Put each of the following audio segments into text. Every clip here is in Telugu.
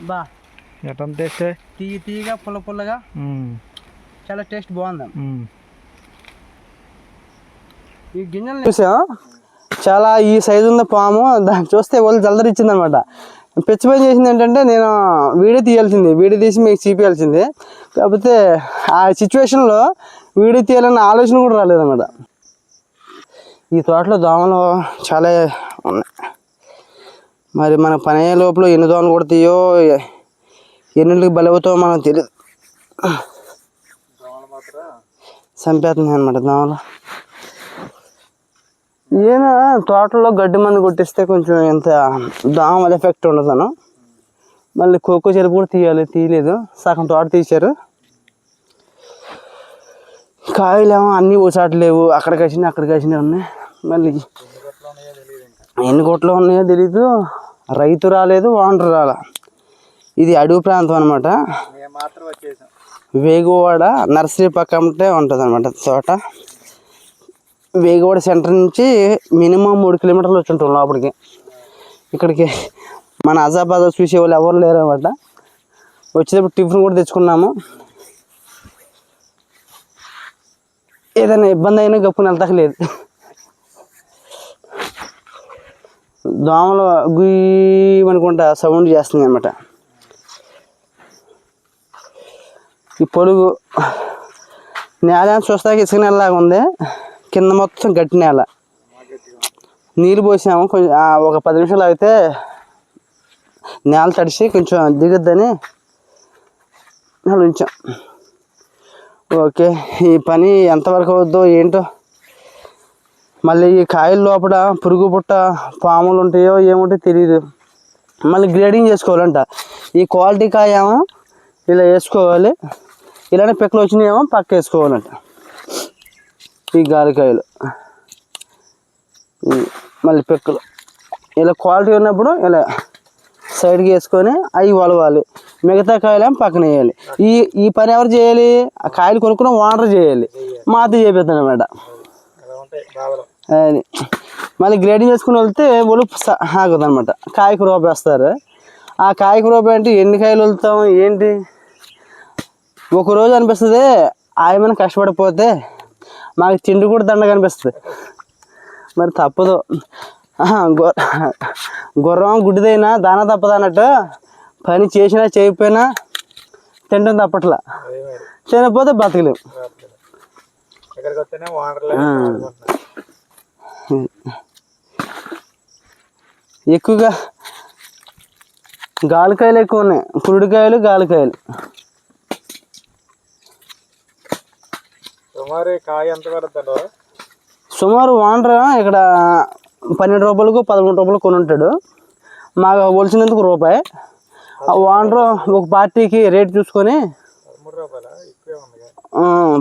బా ఎట్లా టేస్ట్ తీయగా పుల్ల పుల్లగా చాలా టేస్ట్ బాగుంది. ఈ గింజలు చూసా చాలా ఈ సైజు ఉన్న పాము దాన్ని చూస్తే వాళ్ళు జలదరిచ్చింది అనమాట. పిచ్చి పని చేసింది ఏంటంటే నేను వీడియో తీసి మీకు చూపించాల్సింది. కాకపోతే ఆ సిచ్యువేషన్లో వీడియో తీయాలన్న ఆలోచన కూడా రాలేదన్నమాట. ఈ తోటలో దోమలు చాలా ఉన్నాయి. మరి మన పని అయ్యే లోపల ఎన్ని దోమలు కొడతాయో ఎన్నింటికి బలవుతాయో మనకు తెలియదు. చంపేస్తున్నాయి అనమాట దోమలు. ఈయన తోటలో గడ్డి మందు కొట్టిస్తే కొంచెం ఎంత దోమల ఎఫెక్ట్ ఉండదను. మళ్ళీ కోకో చెరుపు కూడా తీయలేదు. సగం తోట తీశారు. కాయలేమో అన్నీ ఓసాట్లేవు. అక్కడికి వచ్చినాయి ఉన్నాయి. మళ్ళీ ఎన్ని కొట్లు ఉన్నాయో తెలీదు. రైతు రాలేదు, ఓనర్ రాలా. ఇది అడవి ప్రాంతం అనమాట. వేగువాడ నర్సరీ పక్కనే ఉంటుంది అనమాట తోట. వేగువాడ సెంటర్ నుంచి మినిమం 3 కిలోమీటర్లు వచ్చి ఉంటాం లోపలికి. ఇక్కడికి మన అజాబాజా చూసే వాళ్ళు ఎవరు లేరు అనమాట. వచ్చేటప్పుడు టిఫిన్ కూడా తెచ్చుకున్నాము. ఏదైనా ఇబ్బంది అయినా గప్పుని వెళ్తాకలేదు. దోమలు గుయ్యమనుకుంటా సౌండ్ చేస్తుంది అనమాట. ఈ పొడుగు నేల చూస్తాక ఇసుక నేలలాగా ఉంది. కింద మొత్తం గట్టి నేల. నీళ్ళు పోసాము. కొంచెం ఒక 10 నిమిషాలు అయితే నేల తడిసి కొంచెం దిగుద్దని ఉంచాం. ఓకే, ఈ పని ఎంతవరకు అవుద్దో ఏంటో. మళ్ళీ ఈ కాయల లోపల పురుగు పుట్ట పాములు ఉంటాయో ఏముంటాయో తెలియదు. మళ్ళీ గ్రేడింగ్ చేసుకోవాలంట. ఈ క్వాలిటీ కాయ ఏమో ఇలా వేసుకోవాలి, ఇలానే పిక్కలు వచ్చినాయేమో పక్క వేసుకోవాలంట. ఈ గాలికాయలు మళ్ళీ పిక్కలు ఇలా క్వాలిటీ ఉన్నప్పుడు ఇలా సైడ్కి వేసుకొని అవి వలవాలి. మిగతా కాయలేమో పక్కన వేయాలి. ఈ పని ఎవరు చేయాలి? ఆ కాయలు కొనుక్కుని ఓనర్ చేయాలి. మాత చేపిస్తాను అనమాట. అది మళ్ళీ గ్రేడింగ్ చేసుకుని వెళ్తే ఒలుపు ఆగుతుంది అనమాట. కాయకు రూపాయి వేస్తారు. ఆ కాయకు రూపాయి అంటే ఎన్ని కాయలు వెళ్తాం ఏంటి? ఒకరోజు అనిపిస్తుంది ఆయమని కష్టపడిపోతే మాకు తిండి కూడా దండగా అనిపిస్తుంది. మరి తప్పదు. గుర్రం గుడ్డిదైనా దాన తప్పదు అన్నట్టు పని చేసినా చేయకపోయినా తింటాం తప్పట్లా. తినకపోతే బతకలేము. ఎక్కువగా గాలికాయలు ఎక్కువ ఉన్నాయి. కురుడికాయలు, గాలికాయలు. సుమారు ఓనర్ ఇక్కడ 12 రూపాయలకు 13 రూపాయలు కొని ఉంటాడు. మాకు ఒలిసినందుకు రూపాయి. ఓనర్ ఒక పార్టీకి రేట్ చూసుకొని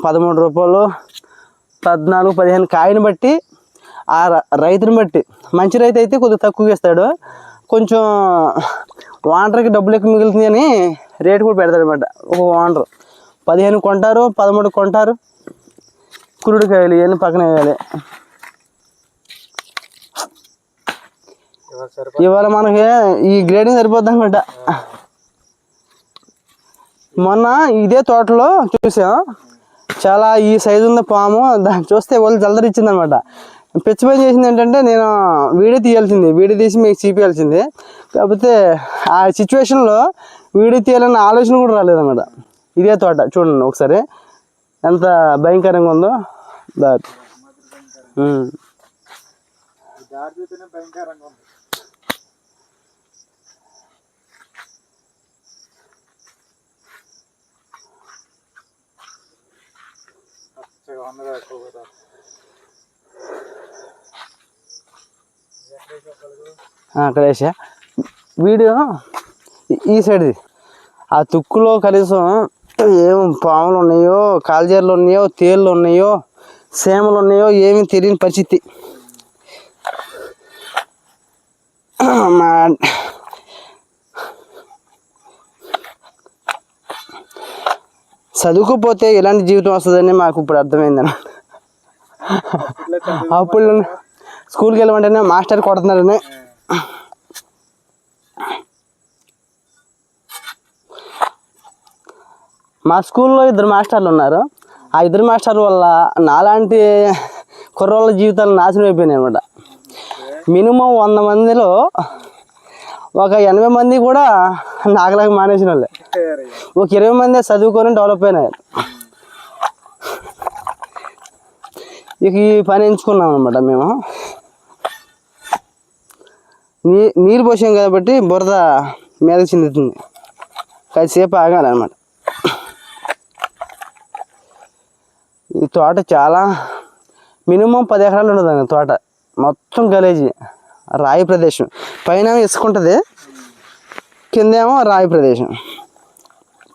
13 రూపాయలు, 14, 15 కాయని బట్టి ఆ రైతుని బట్టి. మంచి రైతు అయితే కొద్దిగా తక్కువగా ఇస్తాడు. కొంచెం ఓనర్కి డబ్బులు ఎక్కువ మిగులుతుంది అని రేటు కూడా పెడతాడు అనమాట. ఒక ఓనర్ 15 కొంటారు, 13 కొంటారు. కురుడికాయలు ఇవన్నీ పక్కన వేయాలి. ఇవాళ మనకి ఈ గ్రేడింగ్ సరిపోద్ది అనమాట. మొన్న ఇదే తోటలో చూసాం చాలా ఈ సైజు ఉన్న పాము. దాన్ని చూస్తే వాళ్ళు జలదరిచ్చింది అనమాట. పిచ్చి పని చేసింది ఏంటంటే నేను వీడియో తీసి మీకు చూపించాల్సింది. కాకపోతే ఆ సిచ్యువేషన్లో వీడియో తీయాలన్న ఆలోచన కూడా రాలేదన్నమాట. ఇదే తోట చూడండి ఒకసారి ఎంత భయంకరంగా ఉందో దారి. అక్కడ వేసా వీడియో ఈ సైడ్ది. ఆ తుక్కులో కనీసం ఏం పాములు ఉన్నాయో, కాల్జీర్లు ఉన్నాయో, తేళ్ళు ఉన్నాయో, సేమలు ఉన్నాయో ఏమీ తెలియని పరిస్థితి. మా చదువుకోపోతే ఎలాంటి జీవితం వస్తుందని మాకు ఇప్పుడు అర్థమైందన్న. అప్పుడు స్కూల్కి వెళ్ళమంటేనే మాస్టర్ కొడుతున్నారని మా స్కూల్లో 2 మాస్టర్లు ఉన్నారు. ఆ 2 మాస్టర్ల వల్ల నాలాంటి కుర్రోళ్ళ జీవితాలు నాశనం అయిపోయినాయి అనమాట. మినిమం 100 మందిలో ఒక 80 మంది కూడా నాకులాగా మానేసిన వాళ్ళే. ఒక 20 మంది చదువుకొని డెవలప్ అయినారు. ఇక ఈ పని ఎంచుకున్నాం అనమాట. మేము నీరు పోసాం కాబట్టి బురద మీద చిందుతుంది, కాసేపు ఆగాలన్నమాట. ఈ తోట చాలా మినిమం 10 ఎకరాలు ఉండదు తోట. మొత్తం గలేజీ రాయి ప్రదేశం. పైన ఇసుకుంటుంది, కిందేమో రాయి ప్రదేశం.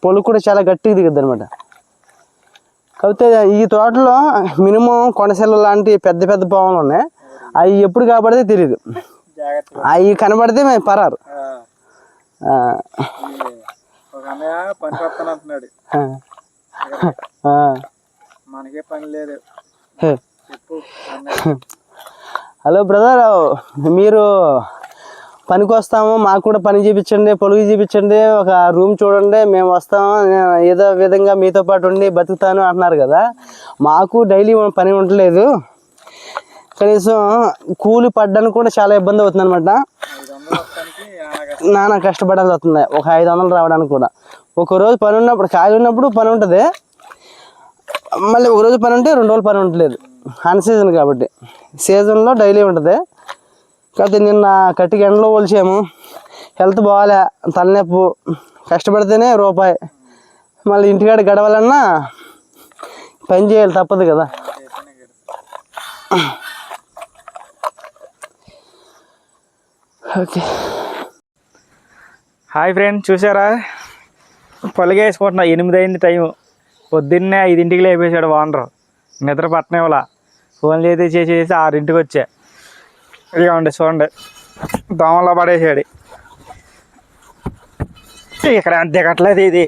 పొలం కూడా చాలా గట్టిగా దిగుద్ది అనమాట. కాకపోతే ఈ తోటలో మినిమం కొనసెల్ల లాంటి పెద్ద పెద్ద పాములు ఉన్నాయి. అవి ఎప్పుడు కాబడితే తెలియదు. అవి కనబడితే మేము పరారు. హలో బ్రదర్, మీరు పనికి వస్తాము, మాకు కూడా పని చూపించండి, పొలుగు చూపించండి, ఒక రూమ్ చూడండి, మేము వస్తాము, ఏదో విధంగా మీతో పాటు ఉండి బతుకుతాను అంటున్నారు కదా. మాకు డైలీ పని ఉండలేదు. కనీసం కూలి పడ్డానికి కూడా చాలా ఇబ్బంది అవుతుంది అనమాట. నానా కష్టపడాల్సి వస్తుంది. ఒక 500 రావడానికి కూడా. ఒకరోజు పని ఉన్నప్పుడు, ఖాళీ ఉన్నప్పుడు పని ఉంటుంది, మళ్ళీ ఒకరోజు పని ఉంటే 2 రోజులు పని ఉండలేదు. అన్ సీజన్ కాబట్టి. సీజన్లో డైలీ ఉంటుంది. కాకపోతే నిన్న కట్టికి ఎండలో పోల్చాము. హెల్త్ బాగాలే, తలనొప్పి, కష్టపడితేనే రూపాయి. మళ్ళీ ఇంటికాడ గడవాలన్నా పని చేయాలి, తప్పదు కదా. ఓకే, హాయ్ ఫ్రెండ్, చూసారా పొలగ వేసుకుంటున్నా. 8 అయింది టైము. పొద్దున్నే 5ంటికి లేపేశాడు వానరు. నిద్ర పట్టనే వాళ్ళ ఫోన్ చేసి 6ంటికి వచ్చా. ఇక ఉండే చూడండి, దోమలో పడేసాడు. ఇక్కడ దిగట్లేదు ఇది.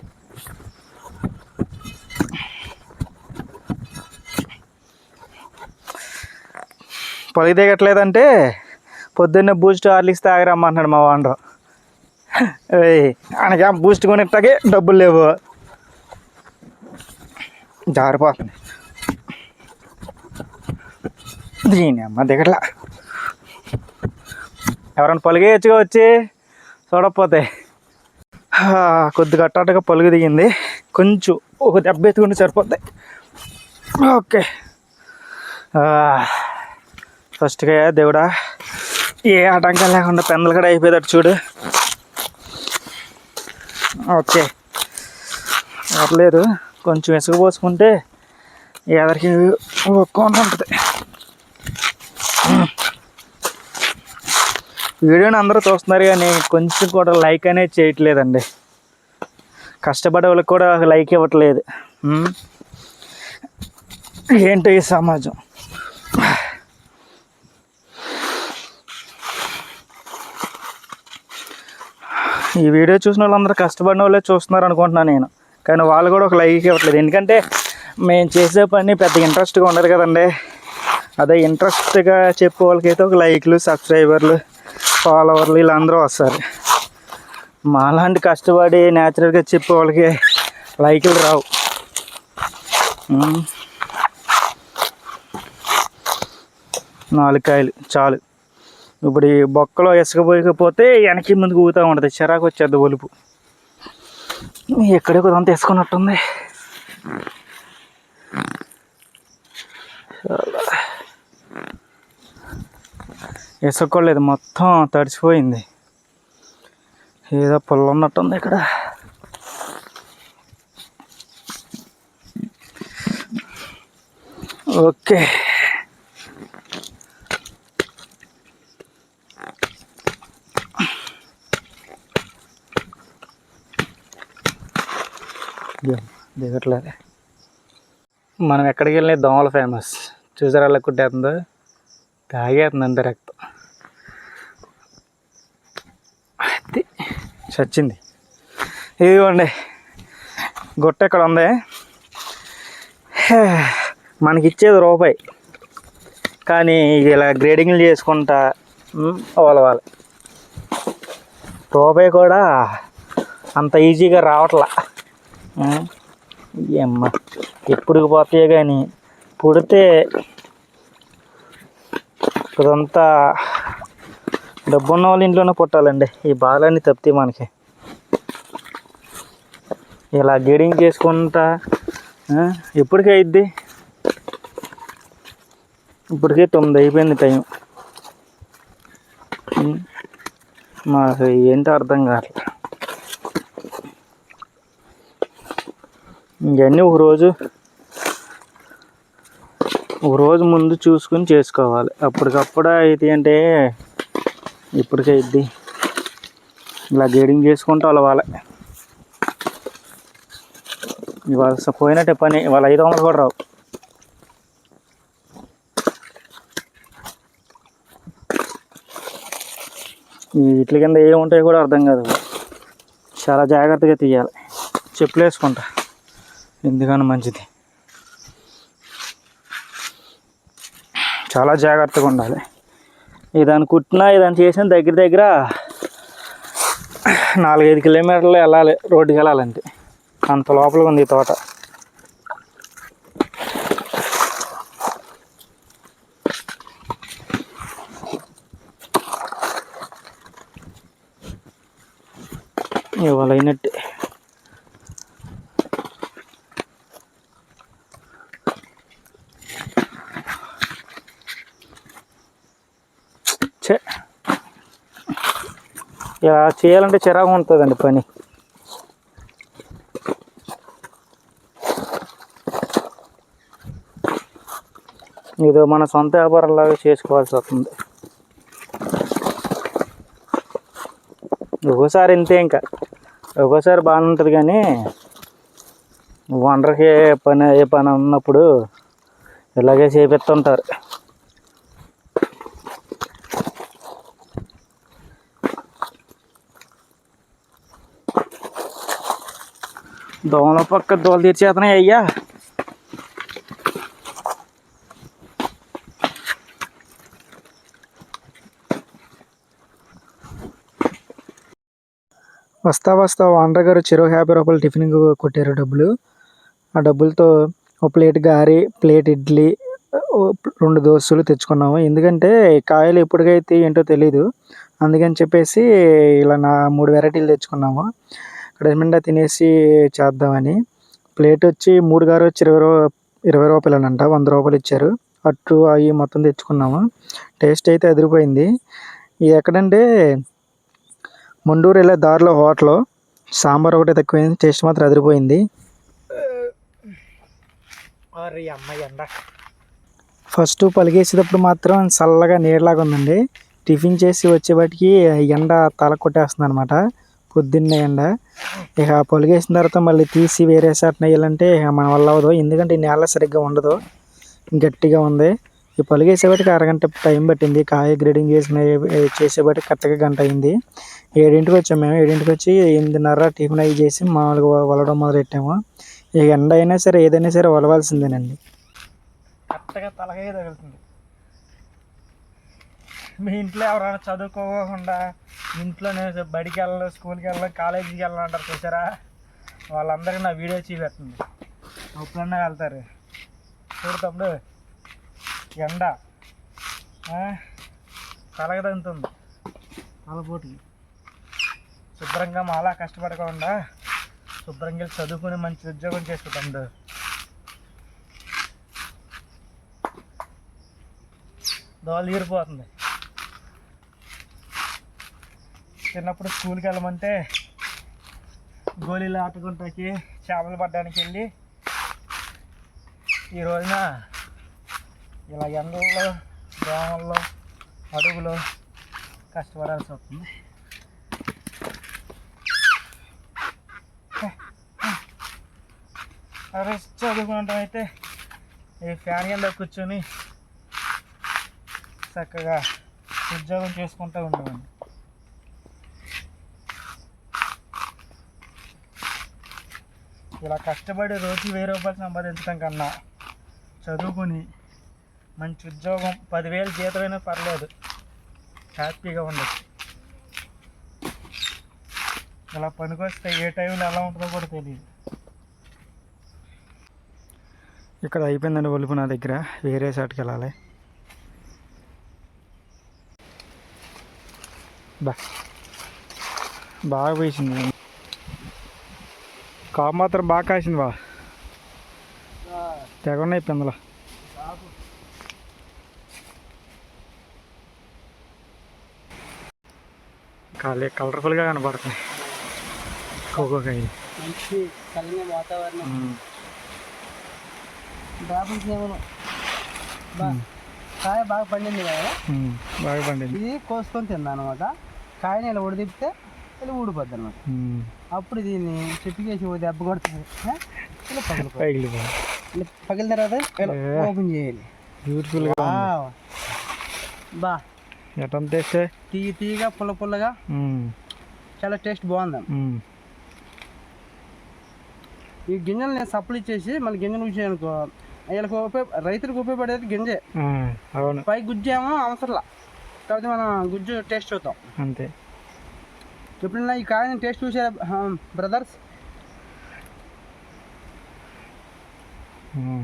పొలగ దిగట్లేదంటే పొద్దున్నే బూస్ట్ హార్లిక్స్ తాగరమ్మంటున్నాడు మా వాండ్రు. ఆయనకి బూస్ట్ కొనిట్టాకే డబ్బులు లేవు. జారిపోతుంది దీని అమ్మ దిగట్లా. ఎవరైనా పొలిగేయచ్చుగా వచ్చి చూడకపోతే. కొద్దిగా అట్టాటగా పొలుగు దిగింది. కొంచెం ఒక దెబ్బ ఎత్తుకుంటే సరిపోతాయి. ఓకే, ఫస్ట్గా దేవుడా ఏ ఆటంకం లేకుండా పెందలు కూడా అయిపోయేటట్టు చూడు. ఓకే, పర్లేదు. కొంచెం ఇసుక పోసుకుంటే ఎదరికి ఒక్కొని ఉంటుంది. వీడియోని అందరూ చూస్తున్నారు కానీ కొంచెం కూడా లైక్ అనేది చేయట్లేదండి. కష్టపడే వాళ్ళకి కూడా లైక్ ఇవ్వట్లేదు. ఏంటో ఈ సమాజం. ఈ వీడియో చూసిన వాళ్ళందరూ కష్టపడిన వాళ్ళే చూస్తున్నారు అనుకుంటున్నాను నేను. కానీ వాళ్ళు కూడా ఒక లైక్ ఇవ్వట్లేదు. ఎందుకంటే మేము చేసే పని పెద్ద ఇంట్రెస్ట్గా ఉండదు కదండి. అదే ఇంట్రెస్ట్గా చెప్పే వాళ్ళకైతే ఒక లైక్లు, సబ్స్క్రైబర్లు, ఫాలోవర్లు వీళ్ళందరూ వస్తారు. మాలాంటి కష్టపడి న్యాచురల్గా చెప్పే వాళ్ళకి లైక్లు రావు. 4 కాయలు చాలు. ఇప్పుడు ఈ బొక్కలో ఇసుక పోయకపోతే వెనక్కి ముందుకు ఊగుతూ ఉంటుంది. చిరాకు వచ్చేది ఒలుపు. ఎక్కడే కొద్దంత వేసుకున్నట్టుంది. ఇసుక్కోలేదు, మొత్తం తడిసిపోయింది. ఏదో పుల్ల ఉన్నట్టుంది ఇక్కడ. ఓకే, దిగట్లేదు. మనం ఎక్కడికి వెళ్ళినా దోమలు ఫేమస్. చూసారా అలా కుట్టేస్తుందో, తాగేస్తుంది అంత రక్తం. అది చచ్చింది. ఇదిగోండి గుట్ట ఎక్కడ ఉంది. మనకిచ్చేది రూపాయి, కానీ ఇలా గ్రేడింగ్లు చేసుకుంటా వాళ్ళ రూపాయి కూడా అంత ఈజీగా రావట్లా. ఈ అమ్మ ఎప్పుడు పోతాయో కానీ పుడితే ఇదంతా డబ్బున్న వాళ్ళ ఇంట్లోనే పుట్టాలండి. ఈ బాధలన్నీ తప్పితే మనకి ఇలా గేడింగ్ చేసుకుంటా ఎప్పటికీ అయిద్ది. ఇప్పటికే 9 అయిపోయింది టైం. మాకు ఏంటో అర్థం కావట్లేదు. ఇవన్నీ ఒక రోజు ముందు చూసుకుని చేసుకోవాలి. అప్పటికప్పుడు అయితే అంటే ఇప్పటికే అయిద్ది. ఇలా గేడింగ్ చేసుకుంటూ వాళ్ళ ఇవాళ పోయినట్టే పని. ఇవాళ 500 కూడా రావు. వీటి కింద ఏముంటాయో కూడా అర్థం కాదు. చాలా జాగ్రత్తగా తీయాలి. చెప్పులు వేసుకుంటా, ఎందుకని మంచిది. చాలా జాగ్రత్తగా ఉండాలి. ఇదాన్ని కుట్టినా ఇదాన్ని చేసిన దగ్గర 4-5 కిలోమీటర్లు వెళ్ళాలి రోడ్డుకి వెళ్ళాలంటే. అంత లోపలికి ఉంది ఈ తోట. ఇవాళ అయినట్టే. ఇలా చేయాలంటే చిరాకు ఉంటుందండి పని. ఇది మన సొంత వ్యాపారంలాగా చేసుకోవాల్సి వస్తుంది. ఒక్కోసారి ఇంతే, ఇంకా ఒక్కోసారి బాగానే ఉంటుంది. కానీ వండర్కి ఏ పని ఉన్నప్పుడు ఇలాగే చేపిస్తుంటారు. దోమల పక్క దోలు తీర్చేతనే అయ్యా. వస్తా ఓనర్ గారు చెరువు 50 రూపాయలు టిఫిన్ కొట్టారు డబ్బులు. ఆ డబ్బులతో ఒక ప్లేట్ గారి, ప్లేట్ ఇడ్లీ, 2 దోశలు తెచ్చుకున్నాము. ఎందుకంటే కాయలు ఎప్పటికైతే ఏంటో తెలీదు, అందుకని చెప్పేసి ఇలా 3 వెరైటీలు తెచ్చుకున్నాము. ఇక్కడ నిండా తినేసి చేద్దామని. ప్లేట్ వచ్చి 3 గారు వచ్చి 20 రూపాయలనంట, 100 రూపాయలు ఇచ్చారు. అట్టు అవి మొత్తం తెచ్చుకున్నాము. టేస్ట్ అయితే అదిరిపోయింది. ఇది ఎక్కడంటే మొండూరు వెళ్ళే దారిలో హోటల్. సాంబార్ ఒకటే తక్కువైంది, టేస్ట్ మాత్రం అదిరిపోయింది. ఫస్ట్ పలిగేసేటప్పుడు మాత్రం చల్లగా నీడలాగా ఉందండి. టిఫిన్ చేసి వచ్చేవాటికి ఎండ తల కొట్టేస్తుంది అనమాట, పొద్దున్నే ఎండ. ఇక పొలిగేసిన తర్వాత మళ్ళీ తీసి వేరే సాట్ వేయాలంటే మన వల్ల అవ్వదు. ఎందుకంటే ఈ నేల సరిగ్గా ఉండదు, గట్టిగా ఉంది. ఈ పొలిగేసేవాటికి అరగంట టైం పట్టింది. కాయ గ్రేడింగ్ చేసేవాటికి కరెక్ట్గా గంట అయింది. 7ంటికి వచ్చాము మేము. 7ంటికి వచ్చి 8:30 టిఫిన్ అవి చేసి మామూలుగా వలడం మొదలెట్టాము. ఇక ఎండ అయినా సరే ఏదైనా సరే వలవాల్సిందేనండి. కరెక్ట్గా తలకాయ తగులుతుంది. మీ ఇంట్లో ఎవరైనా చదువుకోకుండా ఇంట్లోనే బడికి వెళ్ళాలి, స్కూల్కి వెళ్ళాలి, కాలేజీకి వెళ్ళాలంటారు చూసారా, వాళ్ళందరికీ నా వీడియో చూపెడుతుంది. ఎప్పుడన్నా వెళ్తారు చూడు తమ్ముడు, ఎండ తలగదంతుంది. తలపోటుకి శుభ్రంగా మాలా కష్టపడకుండా శుభ్రంగా చదువుకుని మంచి ఉద్యోగం చేసుకుంటాడు. దోలు తీరిపోతుంది. చిన్నప్పుడు స్కూల్కి వెళ్ళమంటే గోళీలు ఆటుకుంటాకి, చేపలు పట్టడానికి వెళ్ళి ఈ రోజున ఇలా ఎండల్లో, దోమల్లో, అడుగులో కష్టపడాల్సి వస్తుంది. అరే చదువుకుంటాం అయితే ఈ ఫ్యాన్ కింద కూర్చొని చక్కగా ఉద్యోగం చేసుకుంటూ ఉండేవాడిని. ఇలా కష్టపడి రోజు 1000 రూపాయలు సంపాదించడం కన్నా చదువుకుని మంచి ఉద్యోగం 10,000 జీతమైనా పర్లేదు, హ్యాపీగా ఉండొచ్చు. ఇలా పనికొస్తే ఏ టైంలో ఎలా ఉంటుందో కూడా తెలియదు. ఇక్కడ అయిపోయిందండి ఒలుపు నా దగ్గర, వేరే సాటికి వెళ్ళాలి. బాగా వేసింది, కాపు మాత్రం బాగా కాసింది బా, తెగ ఉన్నాయి పిందలు. కలర్ఫుల్గా కనపడుతున్నాయి కోకో కాయలు. మంచి చల్లని వాతావరణం. కాయ బాగా పండింది కదా, బాగా పండింది. ఇది కోసుకొని తిందా అనమాట. కాయని ఇలా ఉడిదిప్పితే ఇలా ఊడిపోద్ది అనమాట. అప్పుడు దీన్ని చెట్టుకేసి దెబ్బ కొడుతుంది, ఇలా పగిలిన తర్వాత ఓపెన్ చేయాలి. బ్యూటిఫుల్గా బా ఎట్లా టేస్ట్, తీయగా పుల్ల పుల్లగా, చాలా టేస్ట్ బాగుంది. ఈ గింజలు నేను సప్లై చేసి మళ్ళీ గింజలు ఉంచానుకో, వీళ్ళకి రైతులకు ఉపయోగపడేది గింజే. అవును, పై గుజ్జు ఏమో అవసరంలా, కాకపోతే మనం గుజ్జు టేస్ట్ చూద్దాం అంతే. ఎప్పుడైనా ఈ కాయని టేస్ట్ చూసారా బ్రదర్స్?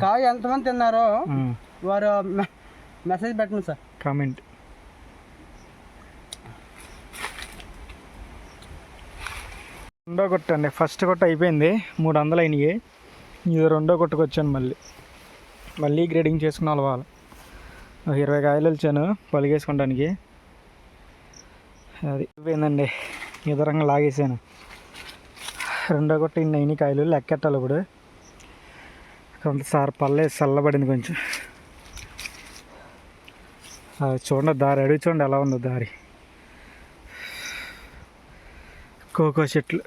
కాయ ఎంతమంది తిన్నారో వారు మెసేజ్ పెట్టండి సార్, కామెంట్. రెండో కొట్టు అండి, ఫస్ట్ కొట్టు అయిపోయింది, 300 అయినాయి. ఇది రెండో కొట్టుకు వచ్చాను, మళ్ళీ గ్రేడింగ్ చేసుకుని అలవాలి. 20 కాయలు వచ్చాను పలిగేసుకోవడానికి. అది అయిపోయిందండి, ఇదరంగా లాగేసాను. రెండో కొట్టు ఇన్ని అయినాయి కాయలు, లెక్కెట్టాలి ఇప్పుడు. కొంతసారి పల్లె చల్లబడింది కొంచెం. చూడండి దారి, అడుగు చూడండి ఎలా ఉందో దారి. కోకో చెట్లు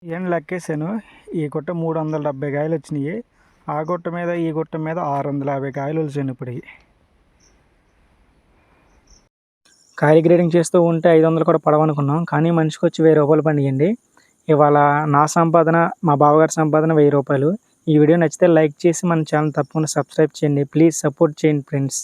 ఏం లెక్కేసాను. ఈ గుట్ట 370 కాయలు వచ్చినాయి, ఆ గుట్ట మీద ఈ గుట్ట మీద 650 కాయలు వచ్చాను. ఇప్పటికి కాయలు గ్రేడింగ్ చేస్తూ ఉంటే 500 కూడా పడవనుకున్నాం, కానీ మనిషికి వచ్చి 1000 రూపాయలు పండియండి. ఇవాళ నా సంపాదన, మా బావగారి సంపాదన 1000 రూపాయలు. ఈ వీడియో నచ్చితే లైక్ చేసి మన ఛానల్ తప్పకుండా సబ్స్క్రైబ్ చేయండి. ప్లీజ్ సపోర్ట్ చేయండి ఫ్రెండ్స్.